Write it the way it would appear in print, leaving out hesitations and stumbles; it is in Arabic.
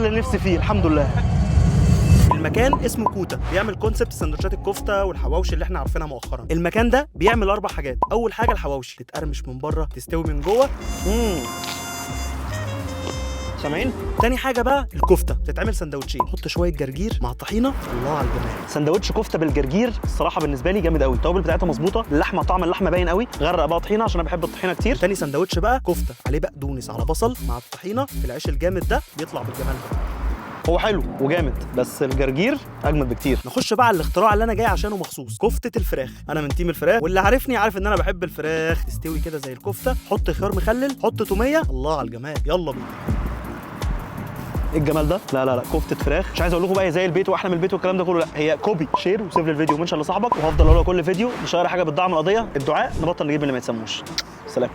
اللي نفسي فيه الحمد لله. المكان اسمه كوتا، بيعمل كونسبت سندوتشات الكفته والحواوشي اللي احنا عارفينها مؤخرا. المكان ده بيعمل 4 حاجات. اول حاجه الحواوشي، تتقرمش من بره تستوي من جوه. سامعين؟ تاني حاجه بقى الكفته، بتتعمل سندوتشين، حط شويه جرجير مع طحينه، الله على الجمال. سندوتش كفته بالجرجير الصراحه بالنسبه لي جامد قوي، التوابل بتاعتها مظبوطه، اللحمه طعم اللحمه باين قوي، غرق بقى طحينه عشان انا بحب الطحينه كتير. تاني سندوتش بقى كفته عليه بقدونس على بصل مع الطحينه في العيش الجامد ده، بيطلع بالجمال ده. هو حلو وجامد بس الجرجير اجمد بكتير. نخش بقى على الاختراع اللي انا جاي عشانه مخصوص، كفته الفراخ. انا من تيم الفراخ، واللي عارفني عارف ان انا بحب الفراخ تستوي كده زي الكفته. حط خيار مخلل، حط توميه، الله على الجمال. يلا بينا. ايه الجمال ده؟ لا لا لا، كفته فراخ. مش عايز اقول لكم بقى زي البيت واحلى من البيت والكلام ده كله، لا، هي كوبي. شير وسيف للفيديو ومنشن لصاحبك، وهفضل اقول لك كل فيديو مش غير حاجه بتدعم القضيه، الدعاء نبطل نجيب اللي ما يتسموش. سلام.